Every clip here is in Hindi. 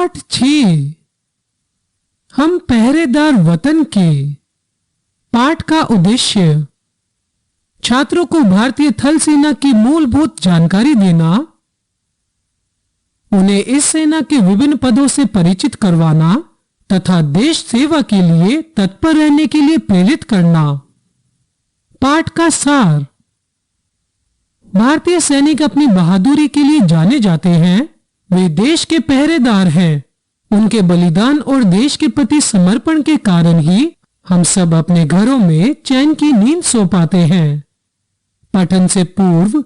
पाठ 6 हम पहरेदार वतन के। पाठ का उद्देश्य छात्रों को भारतीय थल सेना की मूलभूत जानकारी देना, उन्हें इस सेना के विभिन्न पदों से परिचित करवाना तथा देश सेवा के लिए तत्पर रहने के लिए प्रेरित करना। पाठ का सार। भारतीय सैनिक अपनी बहादुरी के लिए जाने जाते हैं। वे देश के पहरेदार हैं। उनके बलिदान और देश के प्रति समर्पण के कारण ही हम सब अपने घरों में चैन की नींद सो पाते हैं। पठन से पूर्व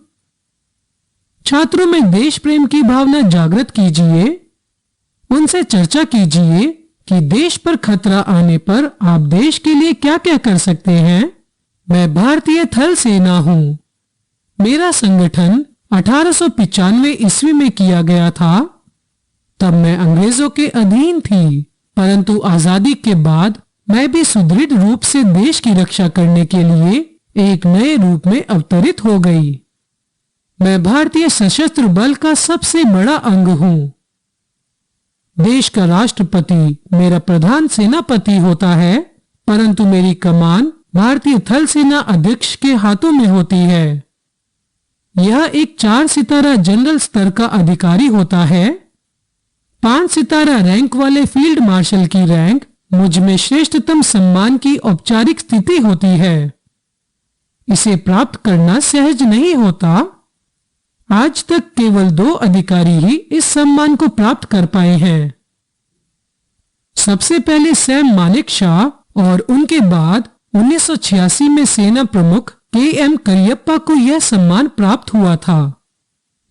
छात्रों में देश प्रेम की भावना जागृत कीजिए। उनसे चर्चा कीजिए कि देश पर खतरा आने पर आप देश के लिए क्या क्या कर सकते हैं। मैं भारतीय थल सेना हूं। मेरा संगठन 1895 ईस्वी में किया गया था। तब मैं अंग्रेजों के अधीन थी, परंतु आजादी के बाद मैं भी सुदृढ़ रूप से देश की रक्षा करने के लिए एक नए रूप में अवतरित हो गई। मैं भारतीय सशस्त्र बल का सबसे बड़ा अंग हूं। देश का राष्ट्रपति मेरा प्रधान सेनापति होता है, परंतु मेरी कमान भारतीय थल सेना अध्यक्ष के हाथों में होती है। यह एक 4 सितारा जनरल स्तर का अधिकारी होता है। 5 सितारा रैंक वाले फील्ड मार्शल की रैंक मुझ में श्रेष्ठतम सम्मान की औपचारिक स्थिति होती है। इसे प्राप्त करना सहज नहीं होता। आज तक केवल 2 अधिकारी ही इस सम्मान को प्राप्त कर पाए हैं। सबसे पहले सैम मानेकशॉ और उनके बाद 1986 में सेना प्रमुख के.एम. करियप्पा को यह सम्मान प्राप्त हुआ था।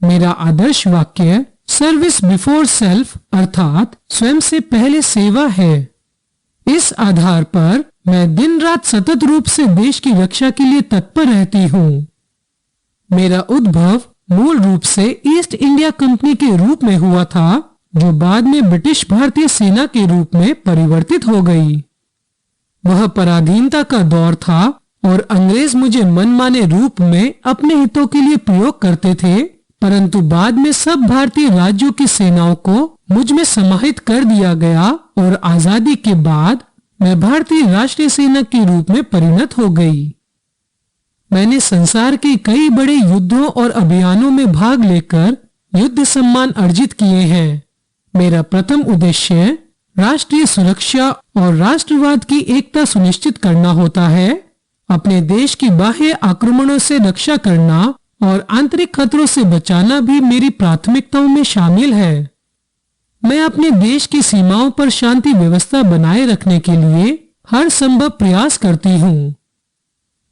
मेरा आदर्श वाक्य सर्विस बिफोर सेल्फ अर्थात स्वयं से पहले सेवा है। इस आधार पर मैं दिन रात सतत रूप से देश की रक्षा के लिए तत्पर रहती हूँ। मेरा उद्भव मूल रूप से ईस्ट इंडिया कंपनी के रूप में हुआ था, जो बाद में ब्रिटिश भारतीय सेना के रूप में परिवर्तित हो गई। वह पराधीनता का दौर था और अंग्रेज मुझे मनमाने रूप में अपने हितों के लिए प्रयोग करते थे, परंतु बाद में सब भारतीय राज्यों की सेनाओं को मुझ में समाहित कर दिया गया और आजादी के बाद मैं भारतीय राष्ट्रीय सेना के रूप में परिणत हो गई। मैंने संसार के कई बड़े युद्धों और अभियानों में भाग लेकर युद्ध सम्मान अर्जित किए हैं। मेरा प्रथम उद्देश्य राष्ट्रीय सुरक्षा और राष्ट्रवाद की एकता सुनिश्चित करना होता है। अपने देश की बाह्य आक्रमणों से रक्षा करना और आंतरिक खतरों से बचाना भी मेरी प्राथमिकताओं में शामिल है। मैं अपने देश की सीमाओं पर शांति व्यवस्था बनाए रखने के लिए हर संभव प्रयास करती हूँ।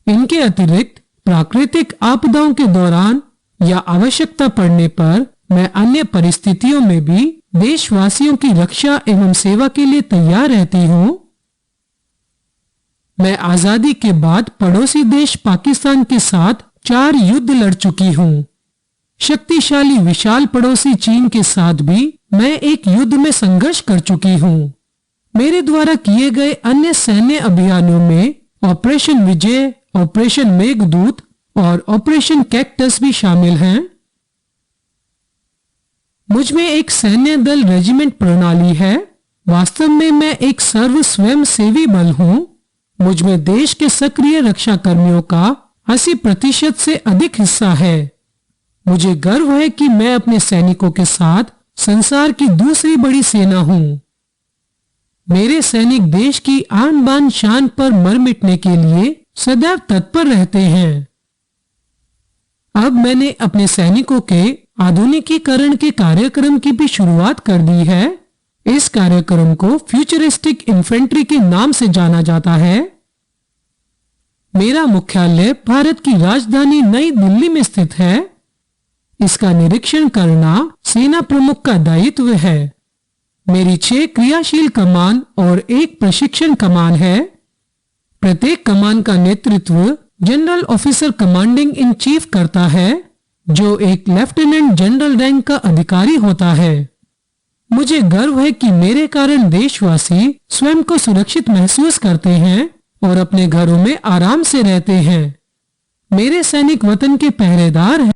इनके अतिरिक्त प्राकृतिक आपदाओं के दौरान या आवश्यकता पड़ने पर मैं अन्य परिस्थितियों में भी देशवासियों की रक्षा एवं सेवा के लिए तैयार रहती हूँ। मैं आजादी के बाद पड़ोसी देश पाकिस्तान के साथ 4 युद्ध लड़ चुकी हूँ। शक्तिशाली विशाल पड़ोसी चीन के साथ भी मैं एक युद्ध में संघर्ष कर चुकी हूँ। मेरे द्वारा किए गए अन्य सैन्य अभियानों में ऑपरेशन विजय, ऑपरेशन मेघदूत और ऑपरेशन कैक्टस भी शामिल हैं। मुझ में एक सैन्य दल रेजिमेंट प्रणाली है। वास्तव में मैं एक सर्व स्वयं सेवी बल हूँ। मुझ में देश के सक्रिय रक्षा कर्मियों का 80% से अधिक हिस्सा है। मुझे गर्व है कि मैं अपने सैनिकों के साथ संसार की दूसरी बड़ी सेना हूँ। मेरे सैनिक देश की आन बान शान पर मर मिटने के लिए सदैव तत्पर रहते हैं। अब मैंने अपने सैनिकों के आधुनिकीकरण के कार्यक्रम की भी शुरुआत कर दी है। इस कार्यक्रम को फ्यूचरिस्टिक इन्फेंट्री के नाम से जाना जाता है। मेरा मुख्यालय भारत की राजधानी नई दिल्ली में स्थित है। इसका निरीक्षण करना सेना प्रमुख का दायित्व है। मेरी 6 क्रियाशील कमान और 1 प्रशिक्षण कमान है। प्रत्येक कमान का नेतृत्व general officer commanding in chief करता है, जो एक लेफ्टिनेंट जनरल रैंक का अधिकारी होता है। मुझे गर्व है कि मेरे कारण देशवासी स्वयं को सुरक्षित महसूस करते हैं और अपने घरों में आराम से रहते हैं। मेरे सैनिक वतन के पहरेदार हैं।